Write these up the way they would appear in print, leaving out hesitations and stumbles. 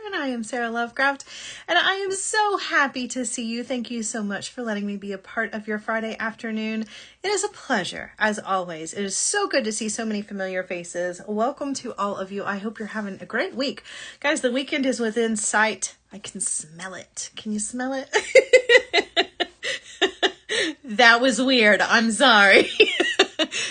and I am Sara Lovecraft, and I am so happy to see you. Thank you so much for letting me be a part of your Friday afternoon. It is a pleasure, as always. It is so good to see so many familiar faces. Welcome to all of you. I hope you're having a great week. Guys, the weekend is within sight. I can smell it. Can you smell it? That was weird. I'm sorry.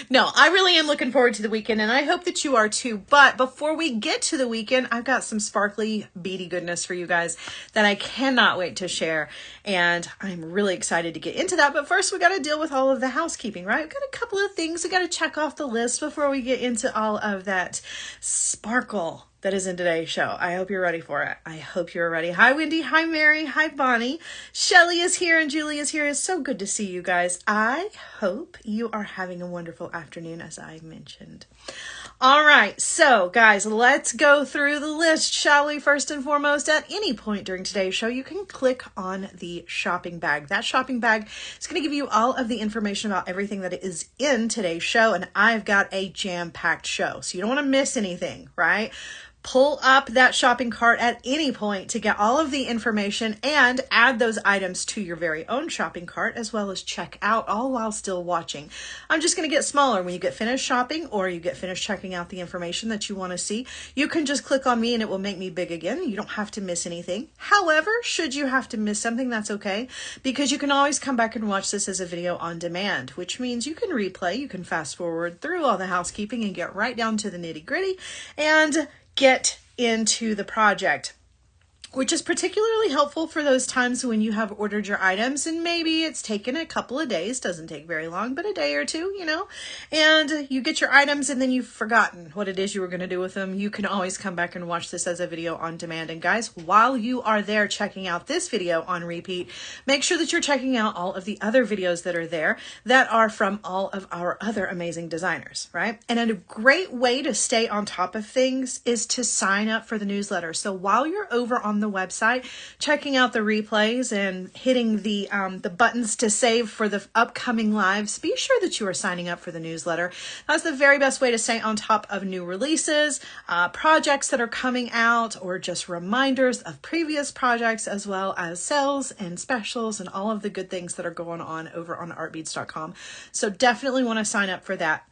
No, I really am looking forward to the weekend, and I hope that you are too. But before we get to the weekend, I've got some sparkly, beady goodness for you guys that I cannot wait to share, and I'm really excited to get into that. But first, we got to deal with all of the housekeeping, right? We've got a couple of things we got to check off the list before we get into all of that sparkle that is in today's show. I hope you're ready for it. I hope you're ready. Hi, Wendy. Hi, Mary. Hi, Bonnie. Shelly is here and Julie is here. It's so good to see you guys. I hope you are having a wonderful afternoon, as I mentioned. All right. So, guys, let's go through the list, shall we? First and foremost, at any point during today's show, you can click on the shopping bag. That shopping bag is going to give you all of the information about everything that is in today's show, and I've got a jam-packed show, so you don't want to miss anything, right? Pull up that shopping cart at any point to get all of the information and add those items to your very own shopping cart, as well as check out, all while still watching. I'm just going to get smaller when you get finished shopping or you get finished checking out the information that you want to see. You can just click on me and it will make me big again. You don't have to miss anything. However, should you have to miss something, that's okay, because you can always come back and watch this as a video on demand, which means you can replay, you can fast forward through all the housekeeping and get right down to the nitty gritty and get into the project, which is particularly helpful for those times when you have ordered your items and maybe it's taken a couple of days, doesn't take very long, but a day or two, you know, and you get your items and then you've forgotten what it is you were going to do with them. You can always come back and watch this as a video on demand. And guys, while you are there checking out this video on repeat, make sure that you're checking out all of the other videos that are there that are from all of our other amazing designers, right? And a great way to stay on top of things is to sign up for the newsletter. So while you're over on the website, checking out the replays and hitting the buttons to save for the upcoming lives, be sure that you are signing up for the newsletter. That's the very best way to stay on top of new releases, projects that are coming out, or just reminders of previous projects, as well as sales and specials and all of the good things that are going on over on artbeads.com. So definitely want to sign up for that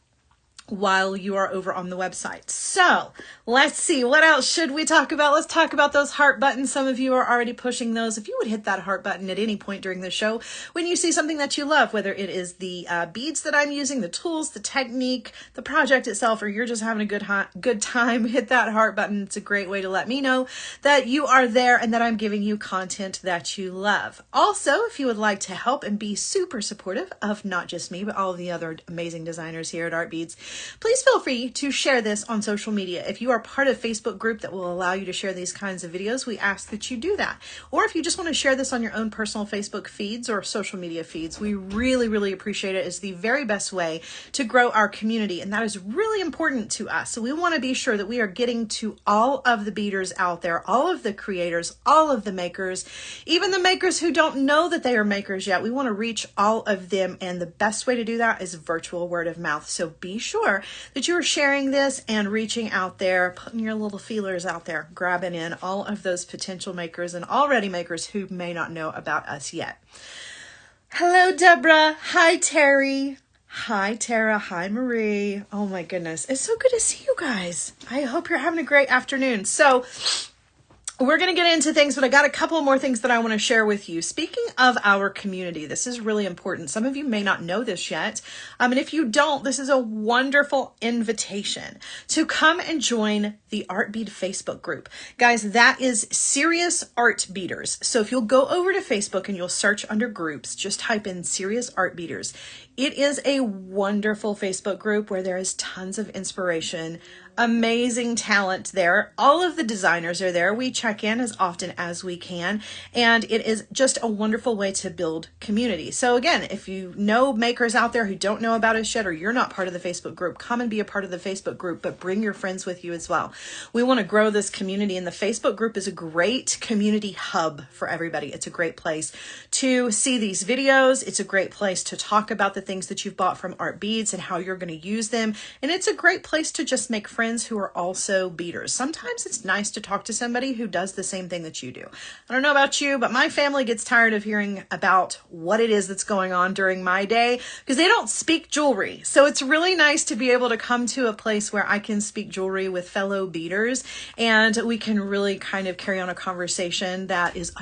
while you are over on the website. So let's see, what else should we talk about? Let's talk about those heart buttons. Some of you are already pushing those. If you would hit that heart button at any point during the show when you see something that you love, whether it is the beads that I'm using, the tools, the technique, the project itself, or you're just having a good time, hit that heart button. It's a great way to let me know that you are there and that I'm giving you content that you love. Also, if you would like to help and be super supportive of not just me, but all of the other amazing designers here at Art Beads, please feel free to share this on social media. If you are part of a Facebook group that will allow you to share these kinds of videos, we ask that you do that. Or if you just want to share this on your own personal Facebook feeds or social media feeds, we really, really appreciate it. It's the very best way to grow our community, and that is really important to us. So we want to be sure that we are getting to all of the beaders out there, all of the creators, all of the makers, even the makers who don't know that they are makers yet. We want to reach all of them, and the best way to do that is virtual word of mouth. So be sure that you are sharing this and reaching out there, putting your little feelers out there, grabbing in all of those potential makers and already makers who may not know about us yet. Hello, Deborah. Hi, Terry. Hi, Tara. Hi, Marie. Oh my goodness. It's so good to see you guys. I hope you're having a great afternoon. So we're going to get into things, but I got a couple more things that I want to share with you. Speaking of our community, this is really important. Some of you may not know this yet. And if you don't, this is a wonderful invitation to come and join the Art Bead Facebook group. Guys, that is Serious Art Beaders. So if you'll go over to Facebook and you'll search under groups, just type in Serious Art Beaders. It is a wonderful Facebook group where there is tons of inspiration, amazing talent there. All of the designers are there. We check in as often as we can, and it is just a wonderful way to build community. So again, if you know makers out there who don't know about us yet, or you're not part of the Facebook group, come and be a part of the Facebook group, but bring your friends with you as well. We want to grow this community, and the Facebook group is a great community hub for everybody. It's a great place to see these videos. It's a great place to talk about the things that you've bought from Art Beads and how you're going to use them. And it's a great place to just make friends friends who are also beaders. Sometimes it's nice to talk to somebody who does the same thing that you do. I don't know about you, but my family gets tired of hearing about what it is that's going on during my day because they don't speak jewelry. So it's really nice to be able to come to a place where I can speak jewelry with fellow beaders and we can really kind of carry on a conversation that is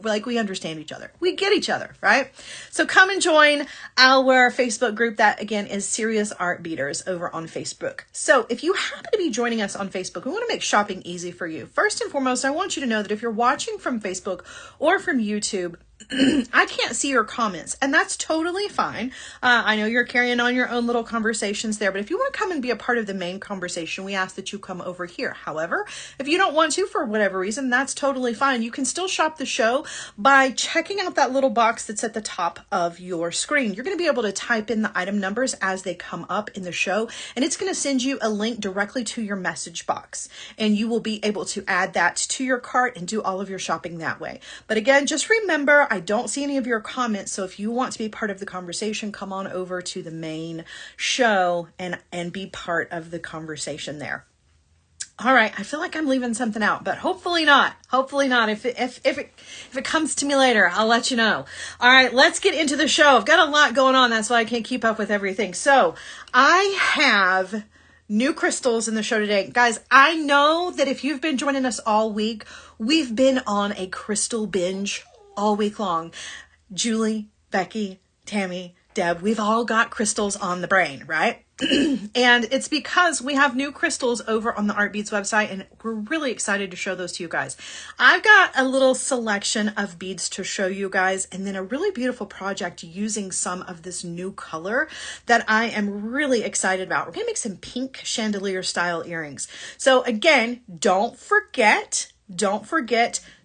like we understand each other. We get each other, right? So come and join our Facebook group that again is Serious Art Beaders over on Facebook. So if you happen to be joining us on Facebook, we want to make shopping easy for you. First and foremost, I want you to know that if you're watching from Facebook or from YouTube, I can't see your comments, and that's totally fine. I know you're carrying on your own little conversations there, but if you want to come and be a part of the main conversation, we ask that you come over here. However, if you don't want to for whatever reason, that's totally fine. You can still shop the show by checking out that little box that's at the top of your screen. You're going to be able to type in the item numbers as they come up in the show, and it's going to send you a link directly to your message box, and you will be able to add that to your cart and do all of your shopping that way. But again, just remember, I don't see any of your comments, so if you want to be part of the conversation, come on over to the main show and be part of the conversation there. All right, I feel like I'm leaving something out, but hopefully not. Hopefully not. If it comes to me later, I'll let you know. All right, let's get into the show. I've got a lot going on, that's why I can't keep up with everything. So I have new crystals in the show today. Guys, I know that if you've been joining us all week, we've been on a crystal binge all week long. Julie, Becky, Tammy, Deb, we've all got crystals on the brain, right? And it's because we have new crystals over on the Art Beads website, and we're really excited to show those to you guys. I've got a little selection of beads to show you guys, and then a really beautiful project using some of this new color that I am really excited about. We're gonna make some pink chandelier style earrings. So again, don't forget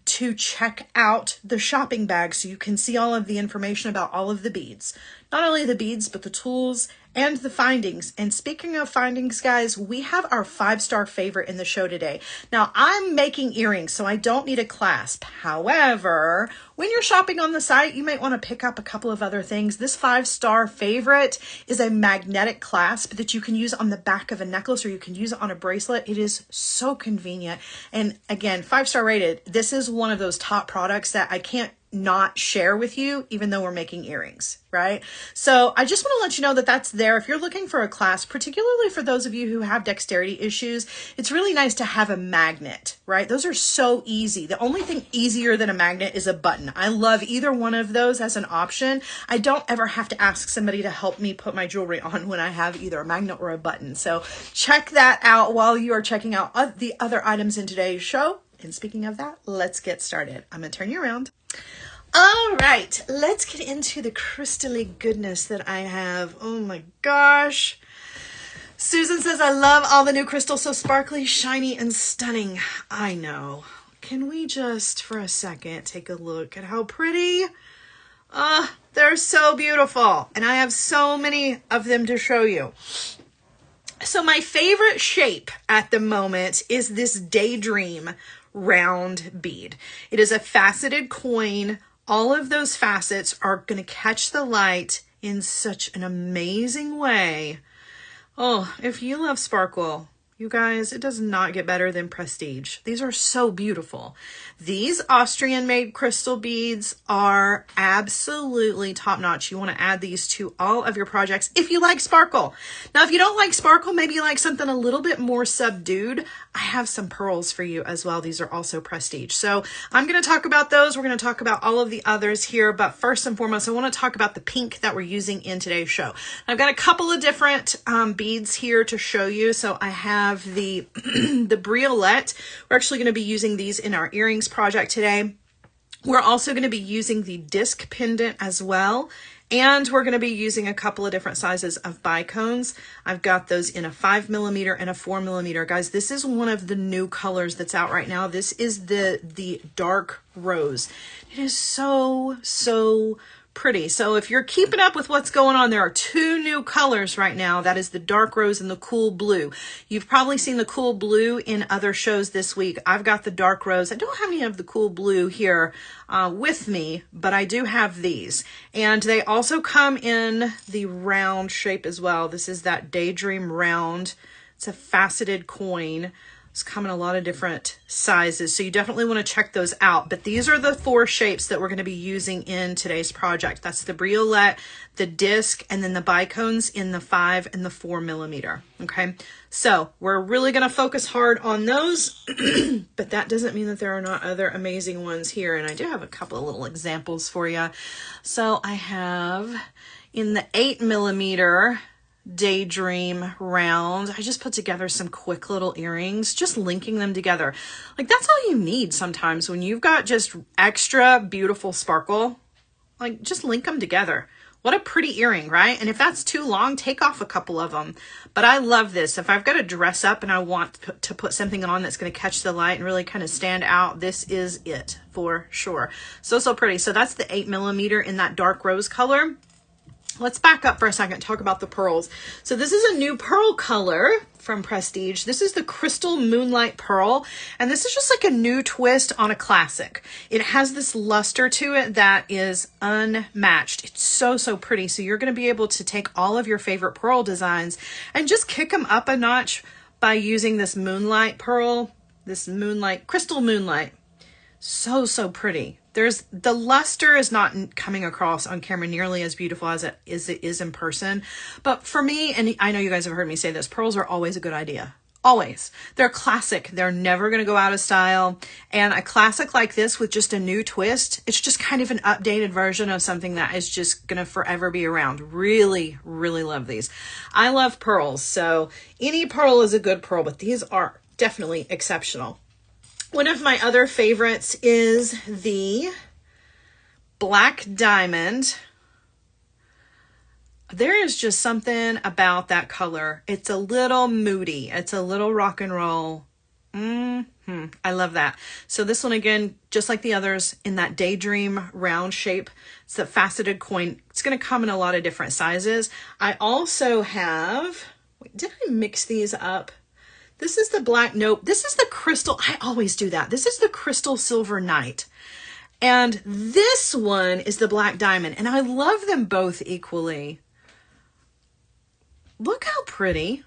to check out the shopping bag so you can see all of the information about all of the beads. Not only the beads, but the tools and the findings. And speaking of findings, guys, we have our 5-star favorite in the show today. Now, I'm making earrings, so I don't need a clasp. However, when you're shopping on the site, you might want to pick up a couple of other things. This 5-star favorite is a magnetic clasp that you can use on the back of a necklace, or you can use it on a bracelet. It is so convenient. And again, 5-star rated. This is one of those top products that I can't not share with you, even though we're making earrings, right? So I just want to let you know that that's there. If you're looking for a clasp, particularly for those of you who have dexterity issues, it's really nice to have a magnet, right? Those are so easy. The only thing easier than a magnet is a button. I love either one of those as an option. I don't ever have to ask somebody to help me put my jewelry on when I have either a magnet or a button. So check that out while you are checking out the other items in today's show. And speaking of that, let's get started. I'm going to turn you around. All right, let's get into the crystally goodness that I have. Oh my gosh. Susan says, I love all the new crystals, so sparkly, shiny, and stunning. I know. Can we just, for a second, take a look at how pretty? They're so beautiful. And I have so many of them to show you. So my favorite shape at the moment is this Daydream round bead. It is a faceted coin. All of those facets are going to catch the light in such an amazing way. Oh, if you love sparkle, you guys, it does not get better than prestige. These are so beautiful. These Austrian-made crystal beads are absolutely top-notch. You want to add these to all of your projects if you like sparkle. Now, if you don't like sparkle, maybe you like something a little bit more subdued, I have some pearls for you as well. These are also prestige. So I'm going to talk about those. We're going to talk about all of the others here. But first and foremost, I want to talk about the pink that we're using in today's show. I've got a couple of different beads here to show you. So I have the the briolette. We're actually going to be using these in our earrings project today. We're also going to be using the disc pendant as well. And we're going to be using a couple of different sizes of bicones. I've got those in a 5mm and a 4mm. Guys, this is one of the new colors that's out right now. This is the dark rose. It is so pretty. So if you're keeping up with what's going on, there are two new colors right now. That is the dark rose and the cool blue. You've probably seen the cool blue in other shows this week. I've got the dark rose. I don't have any of the cool blue here with me, but I do have these. And they also come in the round shape as well. This is that Daydream round It's a faceted coin. It's come in a lot of different sizes, so you definitely want to check those out. But these are the 4 shapes that we're going to be using in today's project. That's the briolette, the disc, and then the bicones in the 5 and the 4 millimeter. Okay, so we're really going to focus hard on those, but that doesn't mean that there are not other amazing ones here. And I do have a couple of little examples for you. So I have in the 8 millimeter Daydream round, I just put together some quick little earrings, just linking them together. Like, that's all you need sometimes when you've got just extra beautiful sparkle. Like, just link them together. What a pretty earring, right? And if that's too long, take off a couple of them. But I love this. If I've got to dress up and I want to put something on that's going to catch the light and really kind of stand out, this is it for sure. So, so pretty. So that's the 8 millimeter in that dark rose color. Let's back up for a second and talk about the pearls. So this is a new pearl color from Prestige. This is the Crystal Moonlight Pearl, and this is just like a new twist on a classic. It has this luster to it that is unmatched. It's so, so pretty. So you're going to be able to take all of your favorite pearl designs and just kick them up a notch by using this moonlight pearl, this moonlight, crystal moonlight. So, so pretty. The luster is not coming across on camera nearly as beautiful as it is in person. But for me, and I know you guys have heard me say this, pearls are always a good idea. Always. They're classic. They're never going to go out of style. And a classic like this with just a new twist, it's just kind of an updated version of something that is just going to forever be around. Really, really love these. I love pearls. So any pearl is a good pearl, but these are definitely exceptional. One of my other favorites is the Black Diamond. There is just something about that color. It's a little moody. It's a little rock and roll. I love that. So this one, again, just like the others, in that Daydream round shape. It's a faceted coin. It's going to come in a lot of different sizes. I also have, wait, did I mix these up? This is the black, nope, this is the crystal, I always do that. This is the Crystal Silver Night. And this one is the Black Diamond, and I love them both equally. Look how pretty.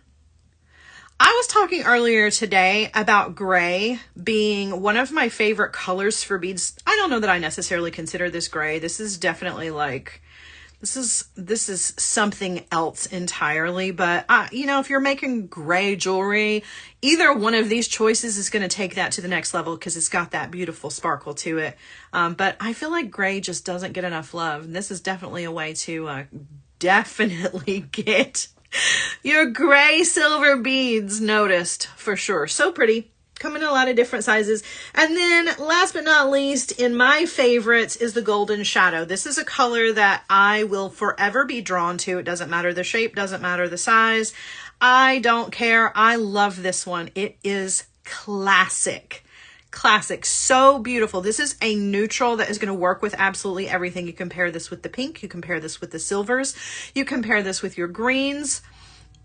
I was talking earlier today about gray being one of my favorite colors for beads. I don't know that I necessarily consider this gray. This is definitely like, this is something else entirely, but you know, if you're making gray jewelry, either one of these choices is going to take that to the next level because it's got that beautiful sparkle to it. But I feel like gray just doesn't get enough love. And this is definitely a way to definitely get your gray silver beads noticed for sure. So pretty. Come in a lot of different sizes. And then last but not least, in my favorites is the Golden Shadow. This is a color that I will forever be drawn to. It doesn't matter the shape, doesn't matter the size. I don't care. I love this one. It is classic. Classic. So beautiful. This is a neutral that is going to work with absolutely everything. You compare this with the pink. You compare this with the silvers. You compare this with your greens.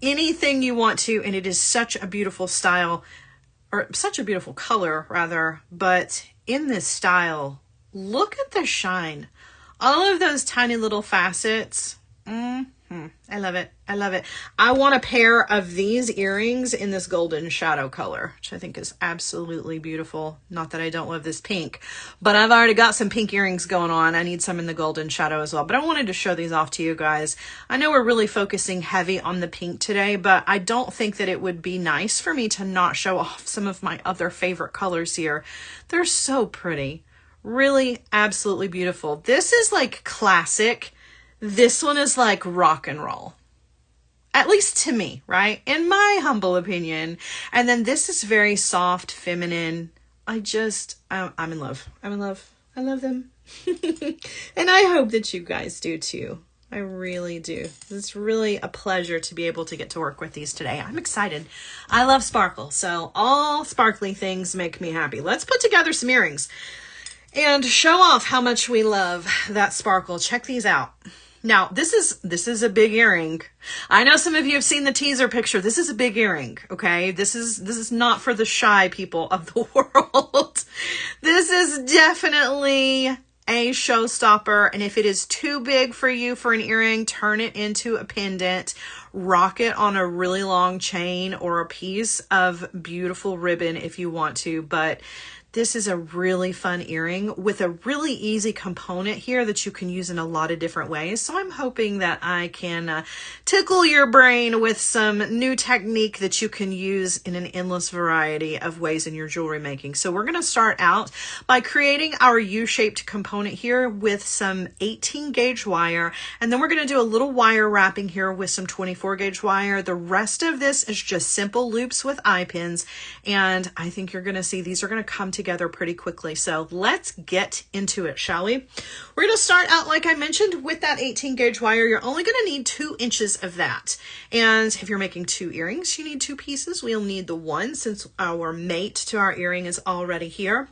Anything you want to. And it is such a beautiful style. Or such a beautiful color, rather, but in this style, look at the shine. All of those tiny little facets. I love it. I love it. I want a pair of these earrings in this Golden Shadow color, which I think is absolutely beautiful. Not that I don't love this pink, but I've already got some pink earrings going on. I need some in the Golden Shadow as well, but I wanted to show these off to you guys. I know we're really focusing heavy on the pink today, but I don't think that it would be nice for me to not show off some of my other favorite colors here. They're so pretty. Really absolutely beautiful. This is like classic. This one is like rock and roll, at least to me, right? In my humble opinion. And then this is very soft, feminine. I'm in love. I'm in love. I love them. And I hope that you guys do too. I really do. It's really a pleasure to be able to get to work with these today. I'm excited. I love sparkle. So all sparkly things make me happy. Let's put together some earrings and show off how much we love that sparkle. Check these out. Now, this is a big earring. I know some of you have seen the teaser picture. This is a big earring, okay? This is not for the shy people of the world. This is definitely a showstopper. And if it is too big for you for an earring, turn it into a pendant, rock it on a really long chain or a piece of beautiful ribbon if you want to. But this is a really fun earring with a really easy component here that you can use in a lot of different ways. So I'm hoping that I can tickle your brain with some new technique that you can use in an endless variety of ways in your jewelry making. So we're going to start out by creating our U-shaped component here with some 18 gauge wire. And then we're going to do a little wire wrapping here with some 24 gauge wire. The rest of this is just simple loops with eye pins. And I think you're going to see these are going to come together pretty quickly. So let's get into it, shall we? We're going to start out, like I mentioned, with that 18 gauge wire. You're only going to need 2 inches of that. And if you're making 2 earrings, you need 2 pieces. We'll need the one since our mate to our earring is already here.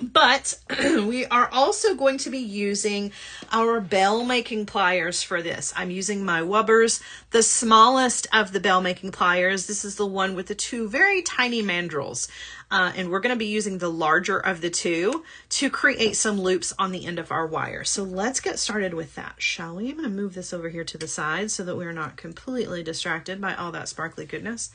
But we are also going to be using our bell making pliers for this. I'm using my Wubbers, the smallest of the bell making pliers. This is the one with the 2 very tiny mandrels. And we're going to be using the larger of the 2 to create some loops on the end of our wire. So let's get started with that, shall we? I'm going to move this over here to the side so that we're not completely distracted by all that sparkly goodness.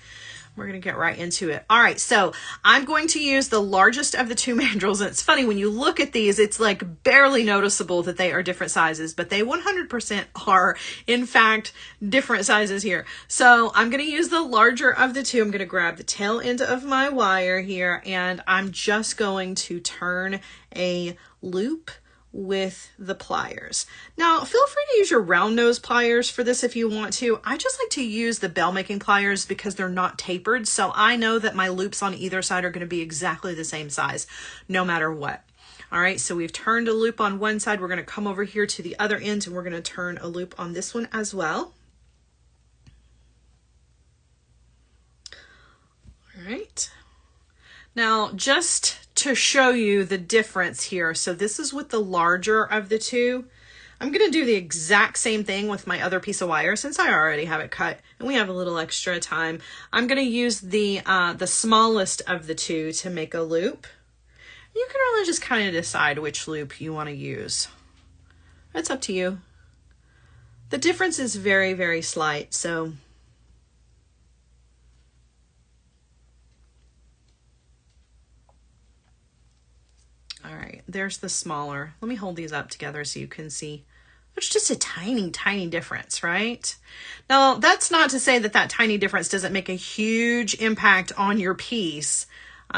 We're going to get right into it. All right, so I'm going to use the largest of the 2 mandrels. And it's funny, when you look at these, it's like barely noticeable that they are different sizes, but they 100% are, in fact, different sizes here. So I'm going to use the larger of the 2. I'm going to grab the tail end of my wire here, and I'm just going to turn a loop with the pliers. Now, feel free to use your round nose pliers for this if you want to. I just like to use the bell making pliers because they're not tapered, so I know that my loops on either side are going to be exactly the same size, no matter what. All right, so we've turned a loop on one side. We're going to come over here to the other end, and we're going to turn a loop on this one as well. All right. Now, just to show you the difference here, so this is with the larger of the 2. I'm going to do the exact same thing with my other piece of wire since I already have it cut and we have a little extra time. I'm going to use the smallest of the 2 to make a loop. You can really just kind of decide which loop you want to use. It's up to you. The difference is very, very slight, so all right, there's the smaller. Let me hold these up together so you can see. It's just a tiny, tiny difference, right? Now, that's not to say that that tiny difference doesn't make a huge impact on your piece,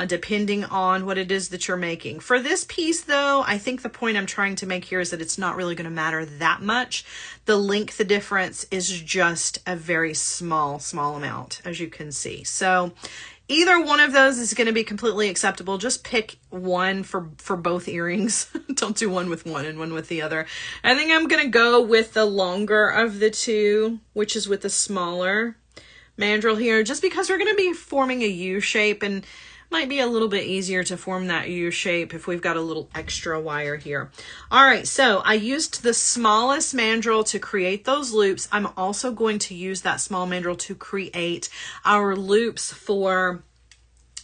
depending on what it is that you're making. For this piece, though, I think the point I'm trying to make here is that it's not really going to matter that much. The length, the difference is just a very small, small amount, as you can see. So either one of those is going to be completely acceptable. Just pick one for both earrings. Don't do one with one and one with the other. I think I'm going to go with the longer of the 2, which is with the smaller mandrel here, just because we're going to be forming a U shape and might be a little bit easier to form that U shape if we've got a little extra wire here. All right, so I used the smallest mandrel to create those loops. I'm also going to use that small mandrel to create our loops for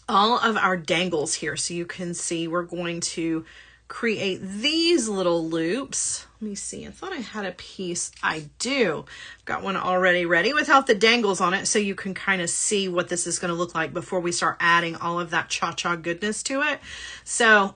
all of our dangles here. So you can see we're going to create these little loops. Let me see, I thought I had a piece. I do. I've got one already ready without the dangles on it, so you can kind of see what this is going to look like before we start adding all of that cha-cha goodness to it. So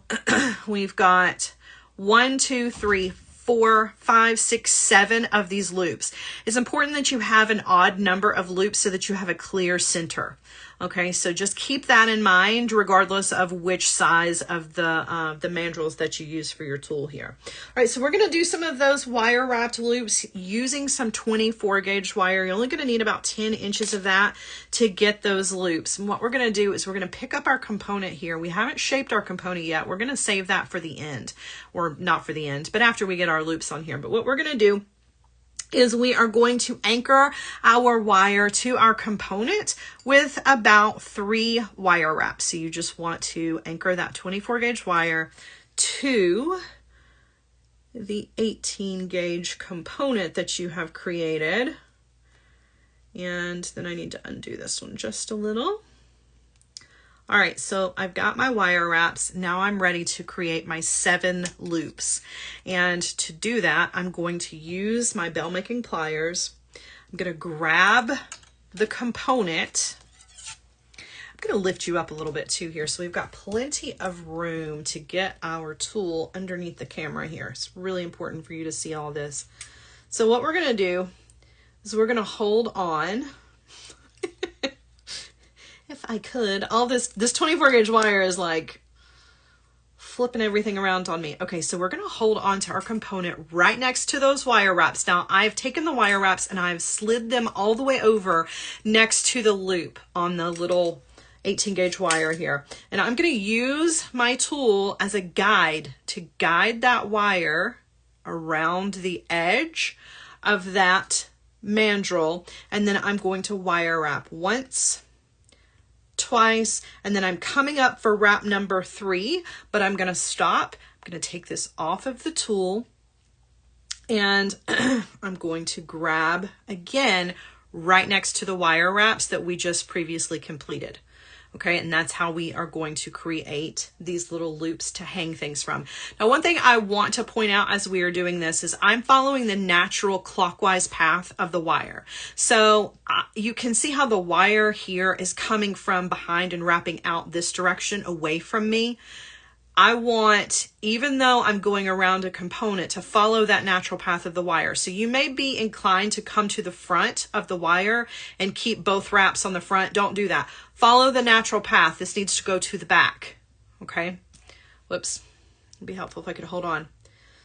we've got 1, 2, 3, 4, 5, 6, 7 of these loops. It's important that you have an odd number of loops so that you have a clear center. Okay, so just keep that in mind regardless of which size of the mandrels that you use for your tool here. All right, so we're going to do some of those wire wrapped loops using some 24 gauge wire. You're only going to need about 10 inches of that to get those loops. And what we're going to do is we're going to pick up our component here. We haven't shaped our component yet. We're going to save that for the end, or not for the end, but after we get our loops on here. But what we're going to do is we are going to anchor our wire to our component with about 3 wire wraps. So you just want to anchor that 24 gauge wire to the 18 gauge component that you have created. And then I need to undo this one just a little. All right, so I've got my wire wraps. Now I'm ready to create my 7 loops. And to do that, I'm going to use my bell making pliers. I'm going to grab the component. I'm going to lift you up a little bit too here. So we've got plenty of room to get our tool underneath the camera here. It's really important for you to see all this. So what we're going to do is we're going to hold on. If I could, all this 24 gauge wire is like flipping everything around on me. Okay, so we're going to hold on to our component right next to those wire wraps. Now I've taken the wire wraps and I've slid them all the way over next to the loop on the little 18 gauge wire here. And I'm going to use my tool as a guide to guide that wire around the edge of that mandrel. And then I'm going to wire wrap once, twice, and then I'm coming up for wrap number 3, but I'm going to stop. I'm going to take this off of the tool and I'm going to grab again right next to the wire wraps that we just previously completed. Okay, and that's how we are going to create these little loops to hang things from. Now, one thing I want to point out as we are doing this is I'm following the natural clockwise path of the wire. So you can see how the wire here is coming from behind and wrapping out this direction away from me. I want, even though I'm going around a component, to follow that natural path of the wire. So you may be inclined to come to the front of the wire and keep both wraps on the front. Don't do that. Follow the natural path. This needs to go to the back. Okay. Whoops. It'd be helpful if I could hold on.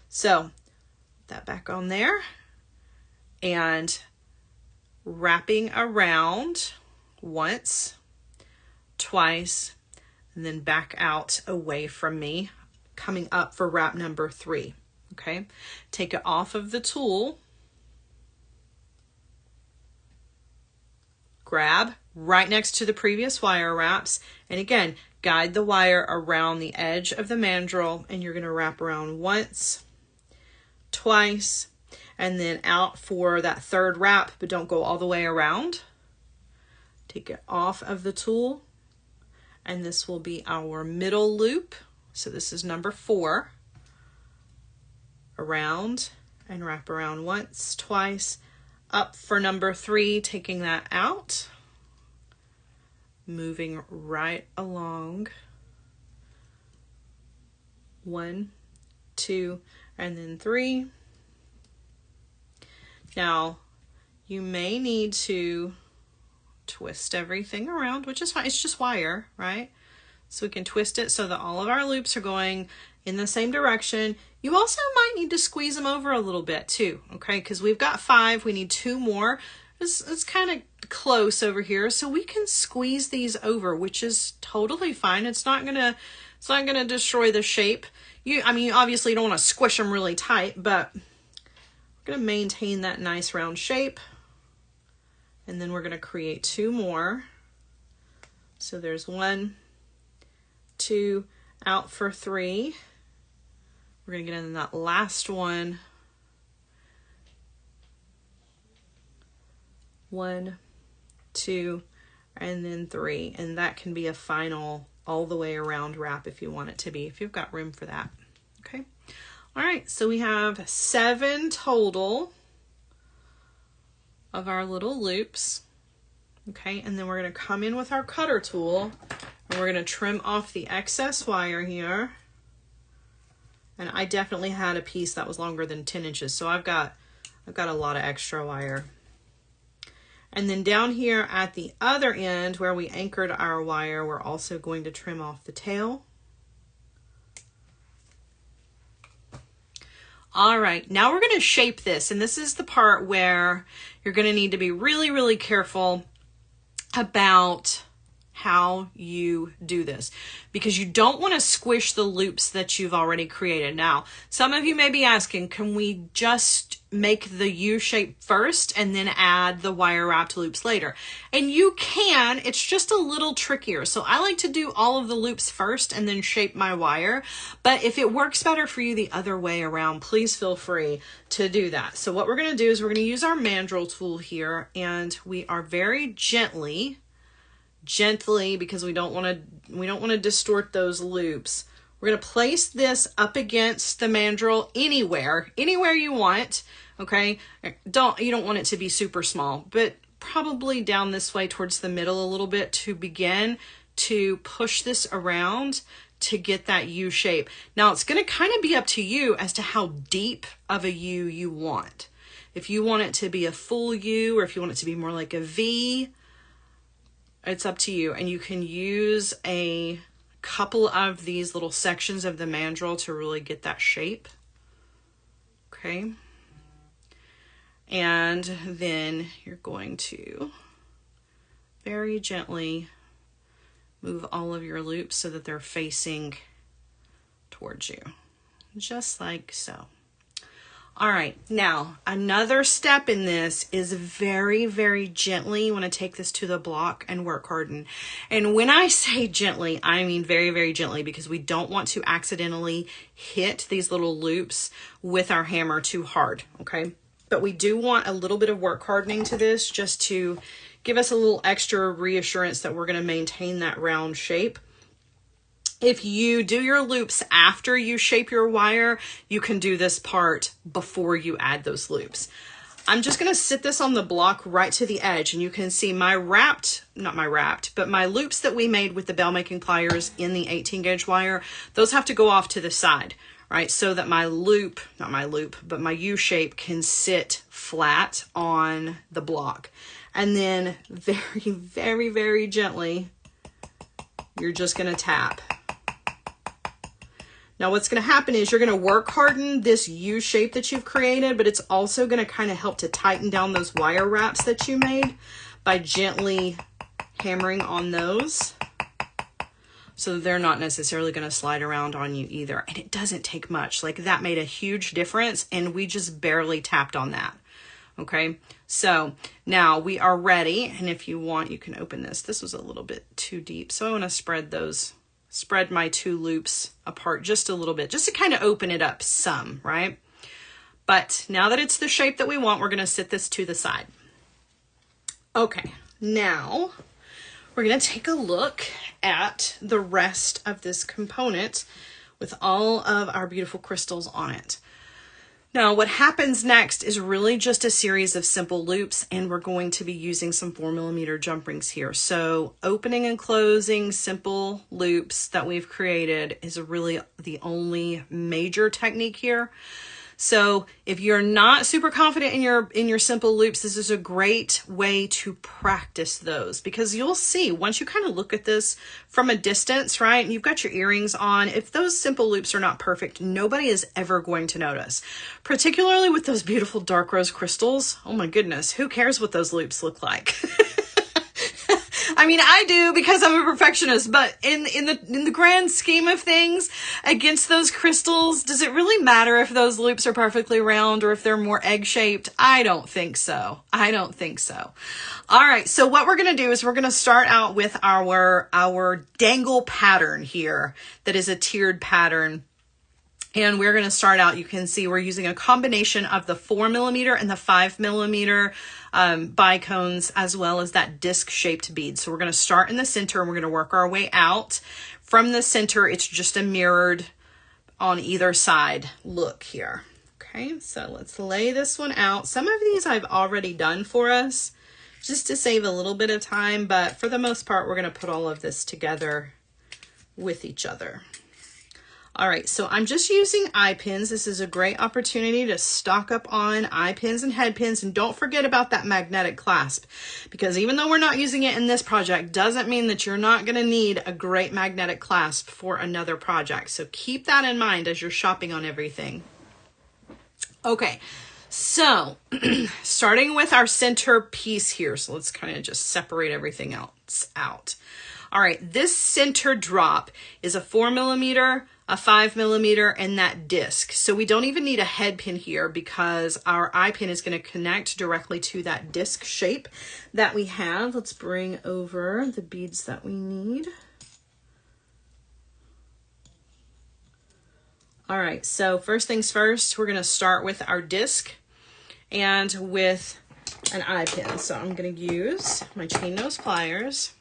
So that back on there and wrapping around once, twice, and then back out away from me, coming up for wrap number 3. Okay, take it off of the tool, grab right next to the previous wire wraps, and again, guide the wire around the edge of the mandrel, and you're going to wrap around once, twice, and then out for that 3rd wrap, but don't go all the way around. Take it off of the tool, and this will be our middle loop. So this is number 4. Around and wrap around once, twice, up for number 3, taking that out, moving right along. 1, 2, and then 3. Now, you may need to twist everything around, which is fine. It's just wire, right? So we can twist it so that all of our loops are going in the same direction. You also might need to squeeze them over a little bit too, okay? Because we've got 5, we need 2 more. It's kind of close over here, so we can squeeze these over, which is totally fine. It's not gonna destroy the shape. I mean, obviously you don't want to squish them really tight, but we're gonna maintain that nice round shape. And then we're going to create 2 more. So there's 1, 2, out for 3. We're going to get in that last one. 1, 2, and then 3. And that can be a final all the way around wrap if you want it to be, if you've got room for that. Okay. All right. So we have 7 total of our little loops. Okay, and then we're going to come in with our cutter tool and we're going to trim off the excess wire here. And I definitely had a piece that was longer than 10 inches, so I've got a lot of extra wire. And then down here at the other end where we anchored our wire, we're also going to trim off the tail. All right, now we're going to shape this, and this is the part where you're going to need to be really, really careful about how you do this, because you don't want to squish the loops that you've already created. Now, some of you may be asking, can we just make the U shape first and then add the wire wrapped loops later? And you can, it's just a little trickier. So I like to do all of the loops first and then shape my wire. But if it works better for you the other way around, please feel free to do that. So what we're going to do is we're going to use our mandrel tool here, and we are very gently gently, because we don't want to distort those loops. We're going to place this up against the mandrel anywhere you want. Okay. You don't want it to be super small, but probably down this way towards the middle a little bit to begin to push this around to get that U shape. Now it's going to kind of be up to you as to how deep of a U you want. If you want it to be a full U, or if you want it to be more like a V, it's up to you. And you can use a couple of these little sections of the mandrel to really get that shape. Okay. And then you're going to very gently move all of your loops so that they're facing towards you, just like so. All right, now another step in this is very, very gently. You want to take this to the block and work harden. And when I say gently, I mean very, very gently, because we don't want to accidentally hit these little loops with our hammer too hard, okay? But we do want a little bit of work hardening to this, just to give us a little extra reassurance that we're going to maintain that round shape. If you do your loops after you shape your wire, you can do this part before you add those loops. I'm just going to sit this on the block right to the edge, and you can see my my loops that we made with the bell making pliers in the 18 gauge wire, those have to go off to the side, right? So that my my U shape can sit flat on the block. And then very, very, very gently, you're just going to tap. Now what's going to happen is you're going to work harden this U shape that you've created, but it's also going to kind of help to tighten down those wire wraps that you made by gently hammering on those, so they're not necessarily going to slide around on you either. And it doesn't take much. Like, that made a huge difference, and we just barely tapped on that. Okay, so now we are ready. And if you want, you can open this. This was a little bit too deep, so I want to spread my two loops apart just a little bit, just to kind of open it up some, right? But now that it's the shape that we want, we're going to sit this to the side. Okay, now we're going to take a look at the rest of this component with all of our beautiful crystals on it. Now, what happens next is really just a series of simple loops, and we're going to be using some 4mm jump rings here. So opening and closing simple loops that we've created is really the only major technique here. So if you're not super confident in your simple loops, this is a great way to practice those, because you'll see once you kind of look at this from a distance, right? And you've got your earrings on. If those simple loops are not perfect, nobody is ever going to notice, particularly with those beautiful dark rose crystals. Oh my goodness, who cares what those loops look like? I mean, I do, because I'm a perfectionist, but in the grand scheme of things, against those crystals, does it really matter if those loops are perfectly round or if they're more egg-shaped? I don't think so. I don't think so. All right, so what we're going to do is we're going to start out with our dangle pattern here that is a tiered pattern. And we're going to start out, you can see we're using a combination of the 4mm and the 5mm bicones, as well as that disc-shaped bead. So we're going to start in the center, and we're going to work our way out. From the center, it's just a mirrored on either side look here. Okay, so let's lay this one out. Some of these I've already done for us, just to save a little bit of time, but for the most part, we're going to put all of this together with each other. All right, so I'm just using eye pins. This is a great opportunity to stock up on eye pins and head pins, and don't forget about that magnetic clasp, because even though we're not using it in this project, doesn't mean that you're not going to need a great magnetic clasp for another project. So keep that in mind as you're shopping on everything. Okay, so starting with our center piece here, so let's kind of just separate everything else out. All right, this center drop is a 4mm, a 5mm, and that disc. So we don't even need a head pin here, because our eye pin is going to connect directly to that disc shape that we have. Let's bring over the beads that we need. All right, so first things first, we're going to start with our disc and with an eye pin. So I'm going to use my chain nose pliers.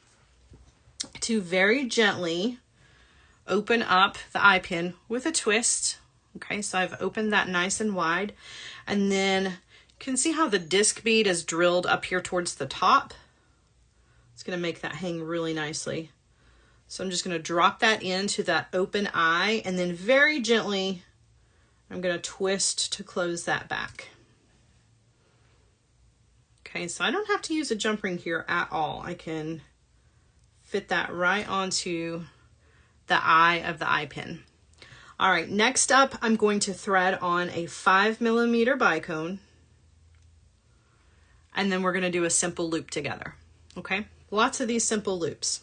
to very gently open up the eye pin with a twist. Okay, so I've opened that nice and wide, and then you can see how the disc bead is drilled up here towards the top. It's going to make that hang really nicely. So I'm just going to drop that into that open eye, and then very gently I'm going to twist to close that back. Okay, so I don't have to use a jump ring here at all. I can fit that right onto the eye of the eye pin. All right, next up, I'm going to thread on a 5mm bicone, and then we're going to do a simple loop together. Okay, lots of these simple loops.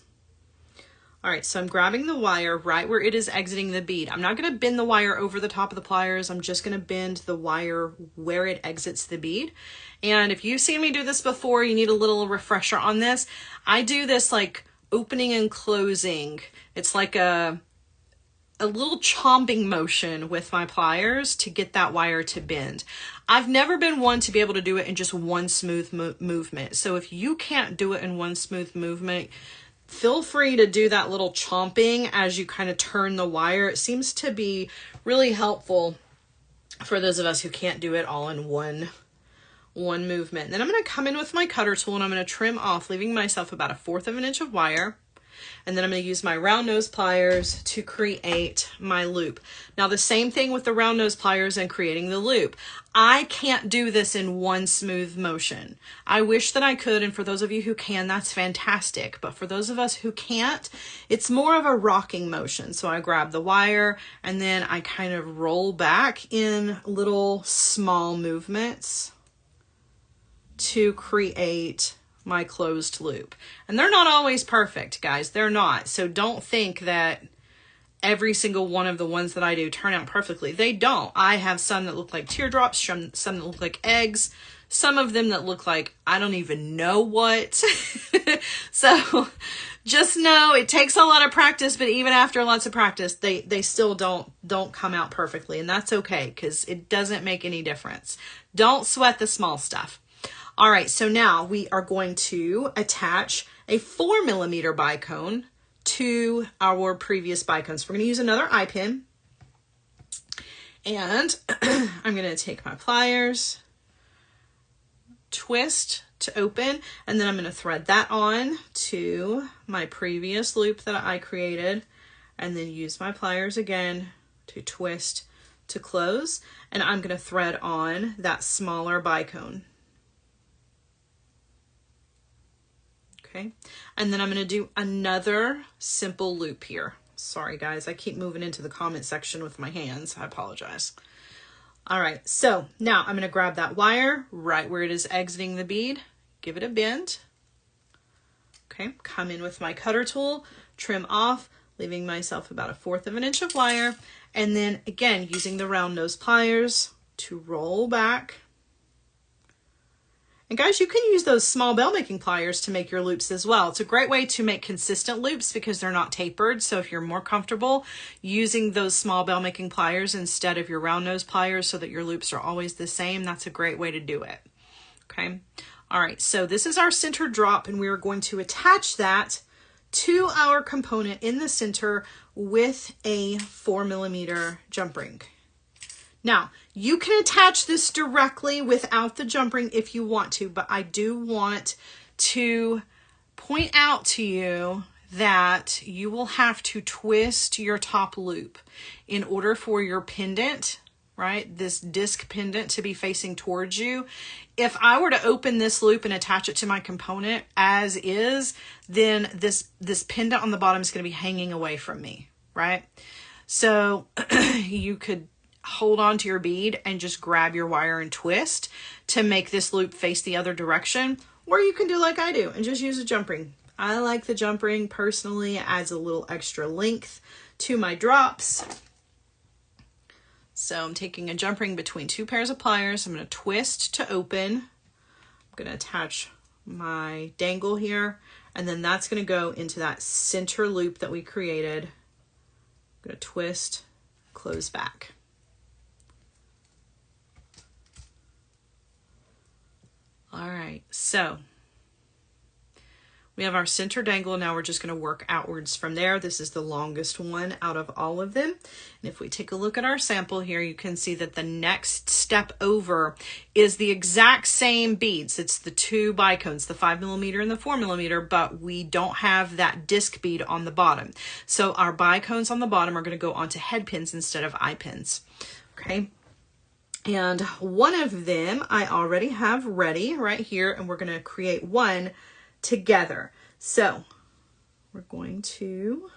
All right, so I'm grabbing the wire right where it is exiting the bead. I'm not going to bend the wire over the top of the pliers. I'm just going to bend the wire where it exits the bead. And if you've seen me do this before, you need a little refresher on this. I do this like opening and closing. It's like a little chomping motion with my pliers to get that wire to bend. I've never been one to be able to do it in just one smooth movement. So if you can't do it in one smooth movement, feel free to do that little chomping as you kind of turn the wire. It seems to be really helpful for those of us who can't do it all in one movement. And then I'm going to come in with my cutter tool and I'm going to trim off, leaving myself about 1/4 of an inch of wire. And then I'm going to use my round nose pliers to create my loop. Now the same thing with the round nose pliers and creating the loop. I can't do this in one smooth motion. I wish that I could, and for those of you who can, that's fantastic. But for those of us who can't, it's more of a rocking motion. So I grab the wire and then I kind of roll back in little small movements to create my closed loop. And they're not always perfect, guys. They're not. So don't think that every single one of the ones that I do turn out perfectly. They don't. I have some that look like teardrops, some that look like eggs, some of them that look like I don't even know what. So just know it takes a lot of practice, but even after lots of practice, they still don't come out perfectly. And that's okay, because it doesn't make any difference. Don't sweat the small stuff. All right, so now we are going to attach a 4mm bicone to our previous bicones. We're going to use another eye pin, and I'm going to take my pliers, twist to open, and then I'm going to thread that on to my previous loop that I created, and then use my pliers again to twist to close, and I'm going to thread on that smaller bicone. Okay, and then I'm going to do another simple loop here. Sorry guys, I keep moving into the comment section with my hands. I apologize. All right, so now I'm going to grab that wire right where it is exiting the bead, give it a bend. Okay, come in with my cutter tool, trim off, leaving myself about 1/4 of an inch of wire, and then again using the round nose pliers to roll back. And guys, you can use those small bell making pliers to make your loops as well. It's a great way to make consistent loops because they're not tapered. So if you're more comfortable using those small bell making pliers instead of your round nose pliers so that your loops are always the same, that's a great way to do it. Okay. All right. So this is our center drop, and we are going to attach that to our component in the center with a 4mm jump ring. Now, you can attach this directly without the jump ring if you want to, but I do want to point out to you that you will have to twist your top loop in order for your pendant, right, this disc pendant to be facing towards you. If I were to open this loop and attach it to my component as is, then this pendant on the bottom is going to be hanging away from me, right? So you could hold on to your bead and just grab your wire and twist to make this loop face the other direction, or you can do like I do and just use a jump ring. I like the jump ring personally. It adds a little extra length to my drops. So I'm taking a jump ring between 2 pairs of pliers. I'm going to twist to open. I'm going to attach my dangle here, and then that's going to go into that center loop that we created. I'm going to twist, close back. All right, so We have our center dangle. Now we're just going to work outwards from there. This is the longest one out of all of them. And if we take a look at our sample here, you can see that the next step over is the exact same beads. It's the two bicones, the 5mm and the 4mm, but we don't have that disc bead on the bottom. So our bicones on the bottom are going to go onto head pins instead of eye pins. Okay. And one of them I already have ready right here, and we're going to create one together. So we're going to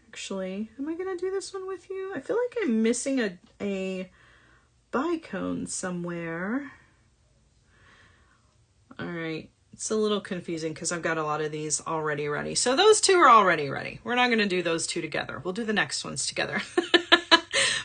actually, am I going to do this one with you? I feel like I'm missing a bicone somewhere. All right. It's a little confusing because I've got a lot of these already ready. So those two are already ready. We're not going to do those two together. We'll do the next ones together.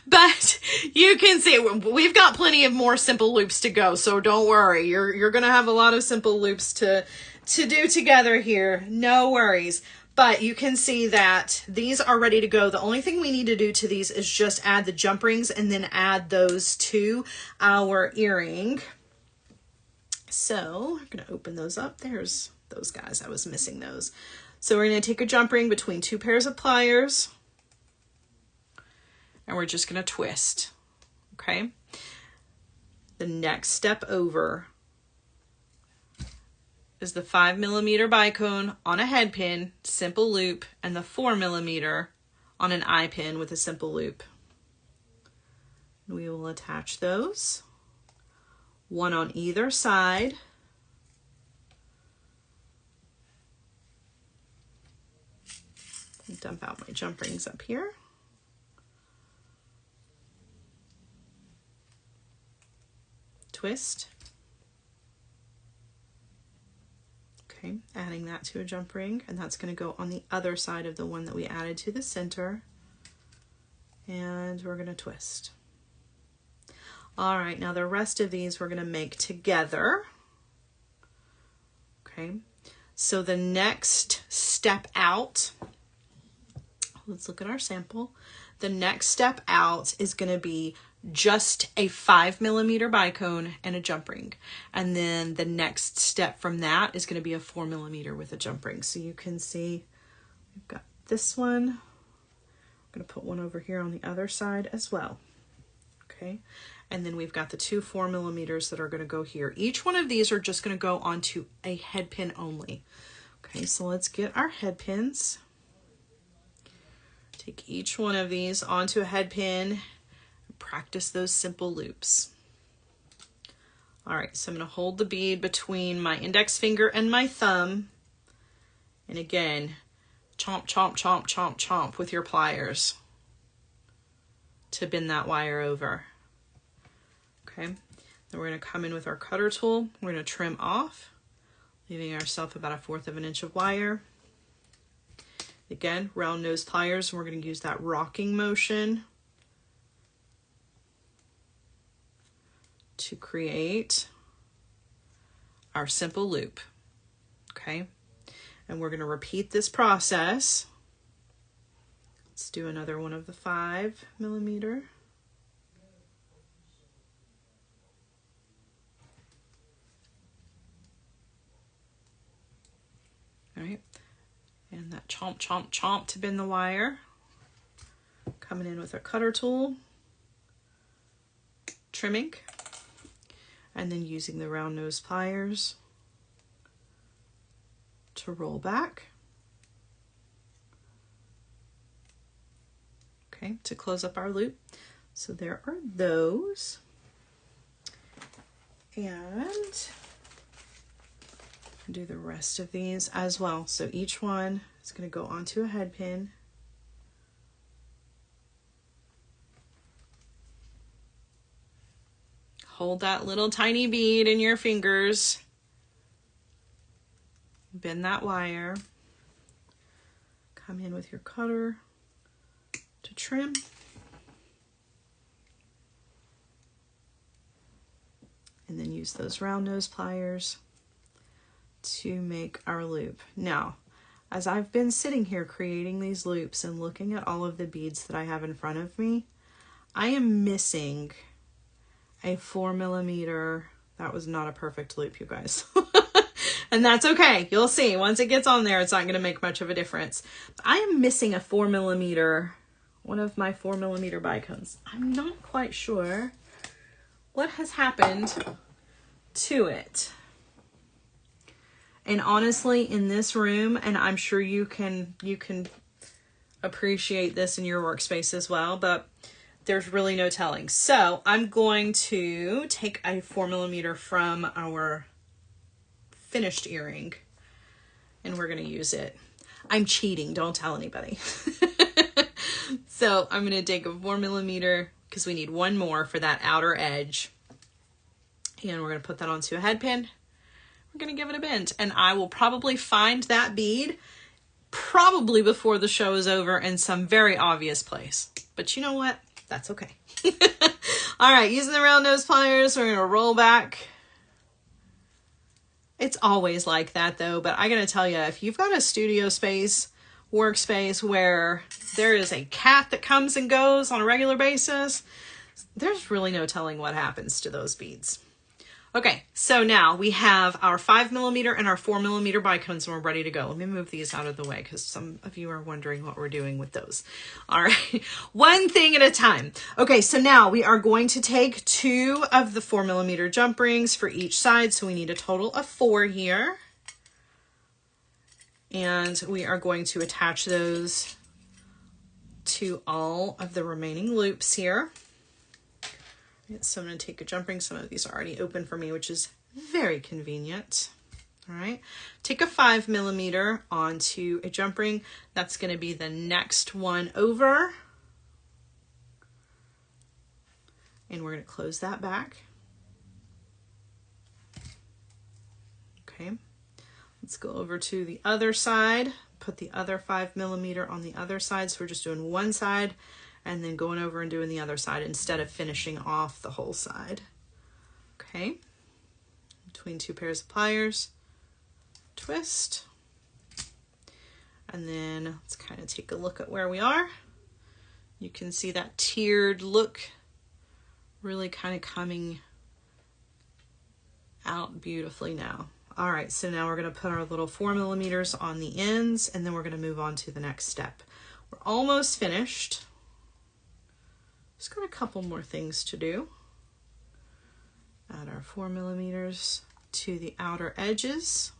But you can see we've got plenty of more simple loops to go, so don't worry. You're going to have a lot of simple loops to do together here. No worries. But you can see that these are ready to go. The only thing we need to do to these is just add the jump rings and then add those to our earring. So I'm going to open those up. There's those guys. I was missing those. So we're going to take a jump ring between two pairs of pliers. And we're just going to twist, okay? The next step over is the 5mm bicone on a head pin, simple loop, and the 4mm on an eye pin with a simple loop. And we will attach those, one on either side. Dump out my jump rings up here. Twist. Okay, adding that to a jump ring, and that's going to go on the other side of the one that we added to the center. And we're going to twist. All right, now the rest of these we're going to make together. Okay, so the next step out, let's look at our sample. The next step out is going to be just a 5mm bicone and a jump ring. And then the next step from that is going to be a 4mm with a jump ring. So you can see we've got this one. I'm going to put one over here on the other side as well. Okay. And then we've got the two 4mm that are going to go here. Each one of these are just going to go onto a head pin only. Okay. So let's get our head pins. Take each one of these onto a head pin. Practice those simple loops. All right, so I'm going to hold the bead between my index finger and my thumb. And again, chomp, chomp, chomp, chomp, chomp with your pliers to bend that wire over. Okay, then we're going to come in with our cutter tool. We're going to trim off, leaving ourselves about 1/4 of an inch of wire. Again, round nose pliers, and we're going to use that rocking motion to create our simple loop. Okay, and we're going to repeat this process. Let's do another one of the 5mm. All right, and that chomp, chomp, chomp to bend the wire. Coming in with our cutter tool, trimming, and then using the round nose pliers to roll back. Okay, to close up our loop. So there are those. And do the rest of these as well. So each one is going to go onto a head pin. Hold that little tiny bead in your fingers. Bend that wire. Come in with your cutter to trim. And then use those round nose pliers to make our loop. Now, as I've been sitting here creating these loops and looking at all of the beads that I have in front of me, I am missing a 4mm. That was not a perfect loop, you guys. And that's okay. You'll see. Once it gets on there, it's not going to make much of a difference. I am missing a 4mm, one of my 4mm bicones. I'm not quite sure what has happened to it. And honestly, in this room, and I'm sure you can appreciate this in your workspace as well, but there's really no telling. So I'm going to take a 4mm from our finished earring, and we're going to use it. I'm cheating. Don't tell anybody. So I'm going to take a 4mm because we need one more for that outer edge. And we're going to put that onto a head pin. We're going to give it a bend, and I will probably find that bead probably before the show is over in some very obvious place. But you know what? That's okay. All right, using the round nose pliers, we're going to roll back. It's always like that though, but I got to tell you, if you've got a studio space, workspace where there is a cat that comes and goes on a regular basis, there's really no telling what happens to those beads. Okay, so now we have our 5mm and our 4mm bicones, and we're ready to go. Let me move these out of the way because some of you are wondering what we're doing with those. All right, one thing at a time. Okay, so now we are going to take 2 of the 4mm jump rings for each side. So we need a total of 4 here. And we are going to attach those to all of the remaining loops here. So I'm going to take a jump ring. Some of these are already open for me, which is very convenient. All right. Take a 5mm onto a jump ring. That's going to be the next one over. And we're going to close that back. Okay. Let's go over to the other side. Put the other 5mm on the other side. So we're just doing one side and then going over and doing the other side instead of finishing off the whole side. Okay, between 2 pairs of pliers, twist, and then let's kind of take a look at where we are. You can see that tiered look really kind of coming out beautifully now. All right, so now we're going to put our little 4mm on the ends, and then we're going to move on to the next step. We're almost finished. Just got a couple more things to do. Add our 4mm to the outer edges.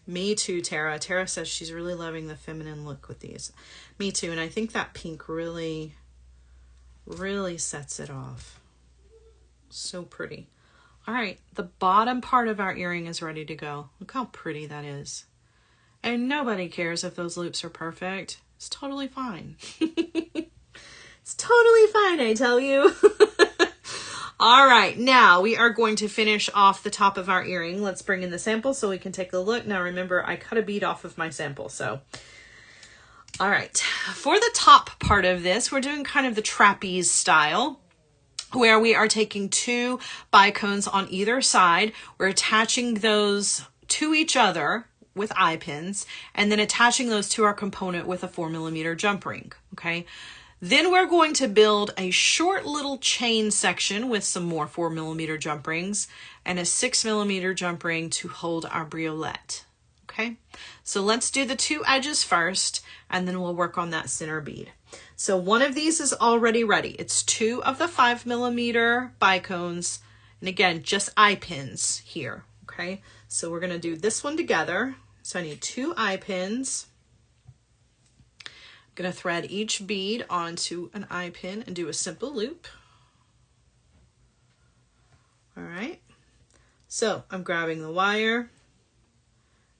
Me too, Tara. Tara says she's really loving the feminine look with these. Me too, and I think that pink really sets it off. So pretty. All right, the bottom part of our earring is ready to go. Look how pretty that is. And nobody cares if those loops are perfect. It's totally fine. It's totally fine, I tell you. All right, now we are going to finish off the top of our earring. Let's bring in the sample so we can take a look. Now remember, I cut a bead off of my sample, so. All right, for the top part of this, we're doing kind of the trapeze style, where we are taking 2 bicones on either side. We're attaching those to each other with eye pins, and then attaching those to our component with a 4mm jump ring, okay? Then we're going to build a short little chain section with some more 4mm jump rings and a 6mm jump ring to hold our briolette, okay? So let's do the 2 edges first, and then we'll work on that center bead. So one of these is already ready. It's 2 of the 5mm bicones, and again, just eye pins here, okay? So we're gonna do this one together. So I need 2 eye pins. I'm gonna thread each bead onto an eye pin and do a simple loop. All right, so I'm grabbing the wire,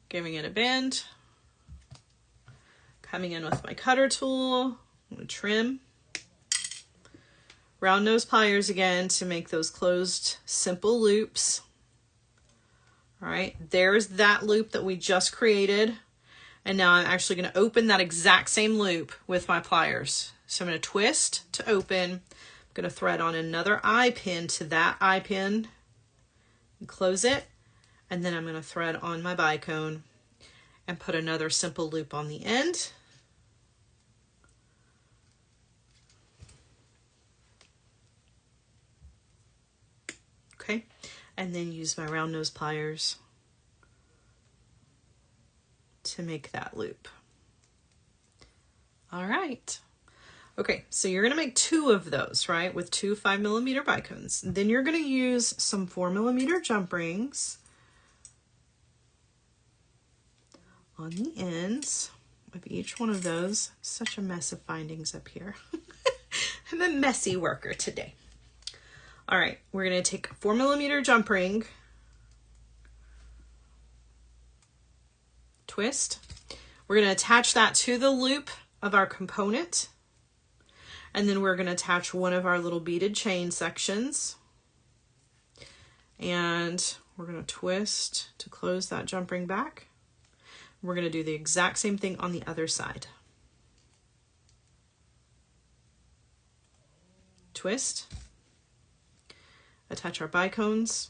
giving it a bend, coming in with my cutter tool. I'm going to trim. Round nose pliers again to make those closed simple loops. All right, there's that loop that we just created. And now I'm actually going to open that exact same loop with my pliers. So I'm going to twist to open. I'm going to thread on another eye pin to that eye pin and close it. And then I'm going to thread on my bicone and put another simple loop on the end. Okay, and then use my round nose pliers to make that loop. All right. Okay, so you're gonna make 2 of those, right? With 2 5mm bicones. Then you're gonna use some 4mm jump rings on the ends of each one of those. Such a mess of findings up here. I'm a messy worker today. All right, we're gonna take a 4mm jump ring, twist. We're gonna attach that to the loop of our component. And then we're gonna attach one of our little beaded chain sections. And we're gonna twist to close that jump ring back. We're gonna do the exact same thing on the other side. Twist, attach our bicones,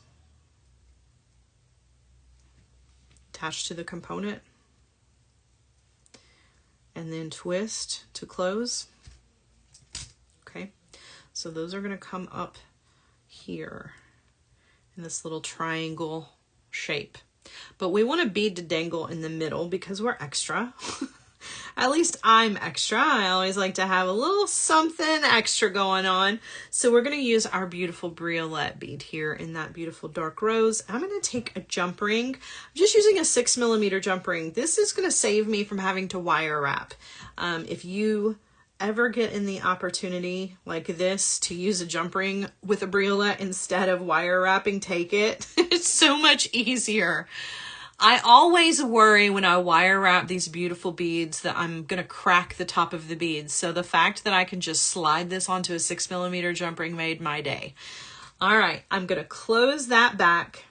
attach to the component, and then twist to close. Okay, so those are going to come up here in this little triangle shape. But we want a bead to dangle in the middle because we're extra. At least I'm extra. I always like to have a little something extra going on. So we're going to use our beautiful briolette bead here in that beautiful dark rose. I'm going to take a jump ring. I'm just using a 6mm jump ring. This is going to save me from having to wire wrap. If you ever get in the opportunity like this to use a jump ring with a briolette instead of wire wrapping, take it. It's so much easier. I always worry when I wire wrap these beautiful beads that I'm going to crack the top of the beads. So the fact that I can just slide this onto a 6mm jump ring made my day. All right, I'm going to close that back.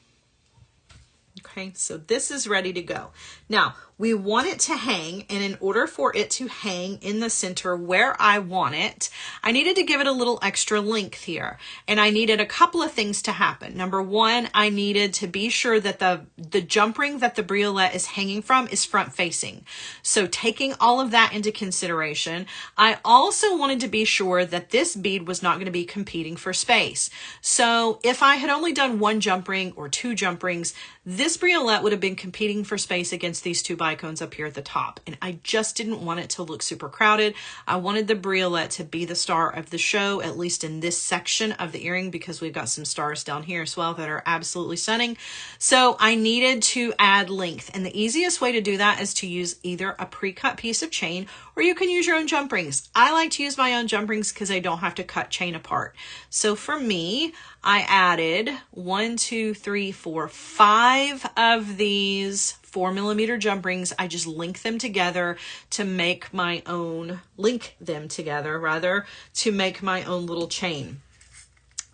Okay, so this is ready to go. Now, we want it to hang, and in order for it to hang in the center where I want it, I needed to give it a little extra length here. And I needed a couple of things to happen. Number one, I needed to be sure that the jump ring that the briolette is hanging from is front facing. So taking all of that into consideration, I also wanted to be sure that this bead was not going to be competing for space. So if I had only done 1 jump ring or 2 jump rings, this briolette would have been competing for space against these 2 bicones up here at the top. And I just didn't want it to look super crowded. I wanted the briolette to be the star of the show, at least in this section of the earring, because we've got some stars down here as well that are absolutely stunning. So I needed to add length. And the easiest way to do that is to use either a pre-cut piece of chain, or you can use your own jump rings. I like to use my own jump rings because I don't have to cut chain apart. So for me, I added 1, 2, 3, 4, 5 of these 4mm jump rings. I just link them together to make my own, to make my own little chain.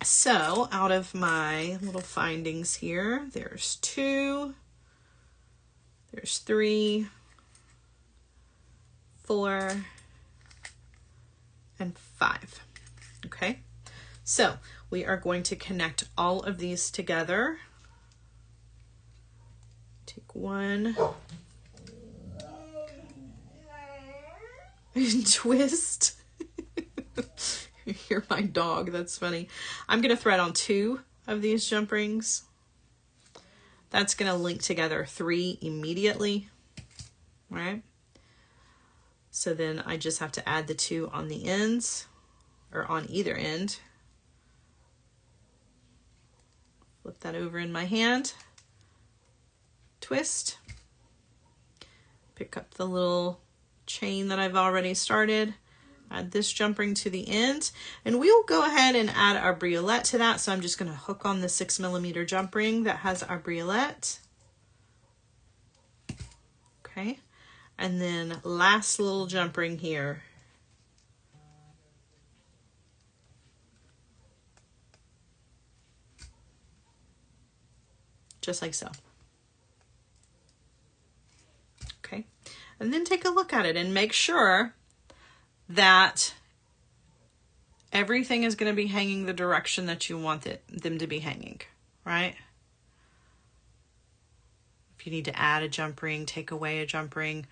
So out of my little findings here, there's 2, there's 3, 4, and 5. Okay, so we are going to connect all of these together. Take one, and twist. You hear my dog, that's funny. I'm gonna thread on 2 of these jump rings. That's gonna link together 3 immediately, right? So then I just have to add the 2 on the ends, or on either end. Flip that over in my hand, twist, pick up the little chain that I've already started, add this jump ring to the end, and we'll go ahead and add our briolette to that. So I'm just going to hook on the 6mm jump ring that has our briolette. Okay, and then last little jump ring here. Just like so. Okay, and then take a look at it and make sure that everything is going to be hanging the direction that you want them to be hanging, right? If you need to add a jump ring, take away a jump ring,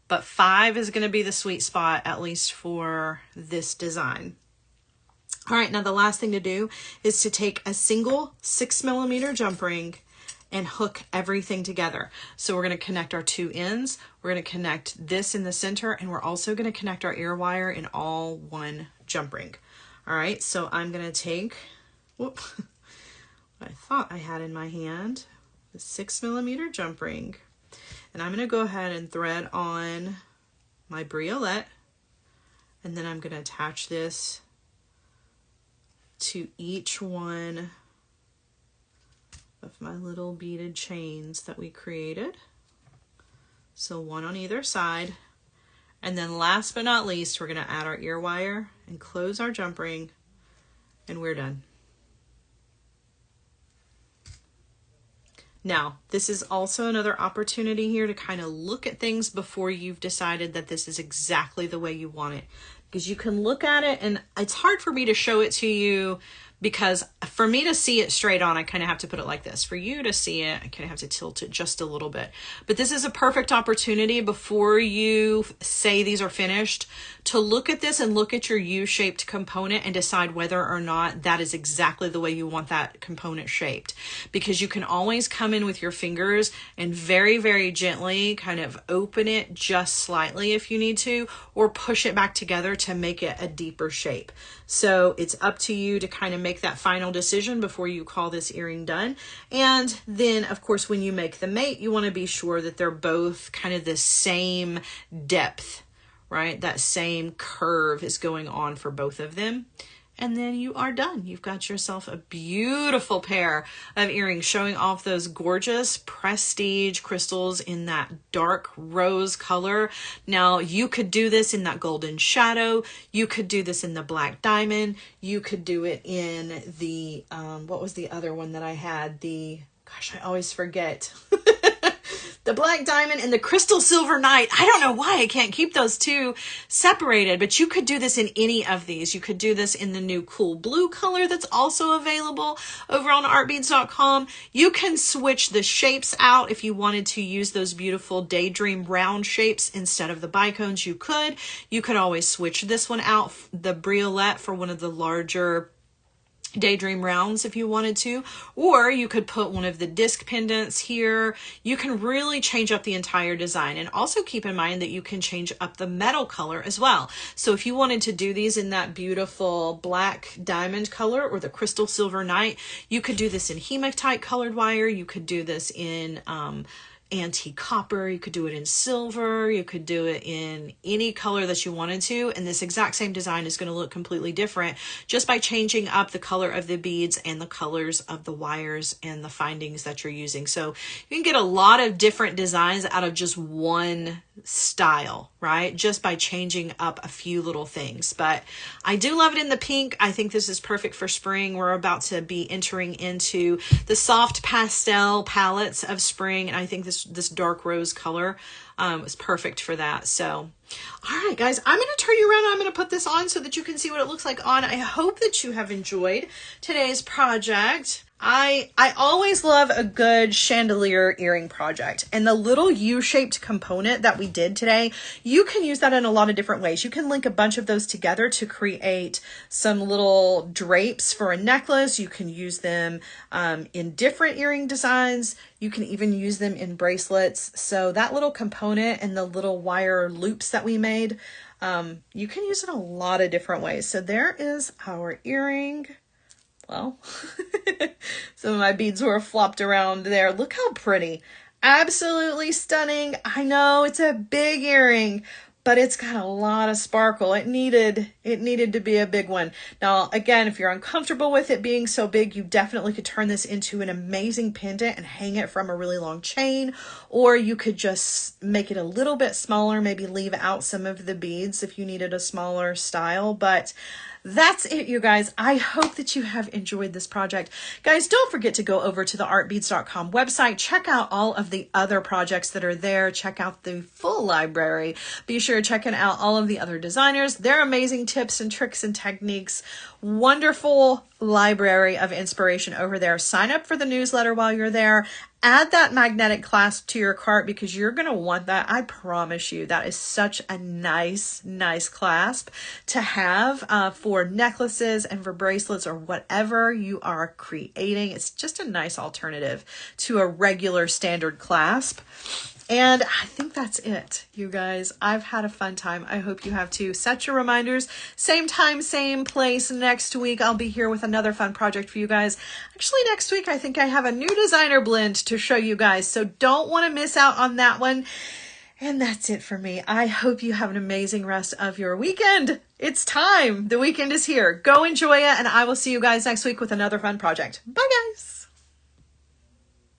but 5 is going to be the sweet spot, at least for this design. All right, now the last thing to do is to take a single 6mm jump ring and hook everything together. So we're going to connect our two ends. We're going to connect this in the center, and we're also going to connect our ear wire in all one jump ring. All right, so I'm going to take, whoop, what I thought I had in my hand, the 6mm jump ring, and I'm going to go ahead and thread on my briolette, and then I'm going to attach this to each one of my little beaded chains that we created. So one on either side. And then last but not least, we're going to add our ear wire and close our jump ring, and we're done. Now, this is also another opportunity here to kind of look at things before you've decided that this is exactly the way you want it. Because you can look at it, and it's hard for me to show it to you, because for me to see it straight on, I kind of have to put it like this. For you to see it, I kind of have to tilt it just a little bit. But this is a perfect opportunity before you say these are finished to look at this and look at your U-shaped component and decide whether or not that is exactly the way you want that component shaped. Because you can always come in with your fingers and very, very gently kind of open it just slightly if you need to, or push it back together to make it a deeper shape. So it's up to you to kind of make that final decision before you call this earring done. And then, of course, when you make the mate, you want to be sure that they're both kind of the same depth, right? That same curve is going on for both of them. And then you are done. You've got yourself a beautiful pair of earrings showing off those gorgeous prestige crystals in that dark rose color. Now, you could do this in that golden shadow. You could do this in the black diamond. You could do it in the, what was the other one that I had? The, gosh, I always forget. The black diamond and the crystal silver night. I don't know why I can't keep those two separated, but you could do this in any of these. You could do this in the new cool blue color that's also available over on artbeads.com. You can switch the shapes out if you wanted to use those beautiful daydream round shapes instead of the bicones. You could. You could always switch this one out, the briolette, for one of the larger daydream rounds if you wanted to, or you could put one of the disc pendants here. You can really change up the entire design, and also keep in mind that you can change up the metal color as well. So if you wanted to do these in that beautiful black diamond color or the crystal silver night, you could do this in hematite colored wire. You could do this in antique copper, you could do it in silver, you could do it in any color that you wanted to, and this exact same design is going to look completely different just by changing up the color of the beads and the colors of the wires and the findings that you're using. So you can get a lot of different designs out of just one style, right? Just by changing up a few little things. But I do love it in the pink. I think this is perfect for spring. We're about to be entering into the soft pastel palettes of spring, and I think this dark rose color is perfect for that. So, all right, guys, I'm going to turn you around. I'm going to put this on so that you can see what it looks like on. I hope that you have enjoyed today's project. I always love a good chandelier earring project, and the little U-shaped component that we did today, you can use that in a lot of different ways. You can link a bunch of those together to create some little drapes for a necklace. You can use them in different earring designs. You can even use them in bracelets. So that little component and the little wire loops that we made, you can use it in a lot of different ways. So there is our earring. Well, some of my beads were flopped around there. Look how pretty. Absolutely stunning. I know it's a big earring, but it's got a lot of sparkle. It needed to be a big one. Now, again, if you're uncomfortable with it being so big, you definitely could turn this into an amazing pendant and hang it from a really long chain, or you could just make it a little bit smaller, maybe leave out some of the beads if you needed a smaller style. But that's it, you guys. I hope that you have enjoyed this project. Guys, don't forget to go over to the artbeads.com website. Check out all of the other projects that are there. Check out the full library. Be sure to check out all of the other designers. Their amazing tips and tricks and techniques. Wonderful library of inspiration over there. Sign up for the newsletter while you're there. Add that magnetic clasp to your cart because you're going to want that. I promise you, that is such a nice clasp to have for necklaces and for bracelets or whatever you are creating. It's just a nice alternative to a regular standard clasp. And I think that's it, you guys. I've had a fun time. I hope you have too. Set your reminders. Same time, same place next week. I'll be here with another fun project for you guys. Actually, next week, I think I have a new designer blend to show you guys. So don't want to miss out on that one. And that's it for me. I hope you have an amazing rest of your weekend. It's time. The weekend is here. Go enjoy it. And I will see you guys next week with another fun project. Bye, guys.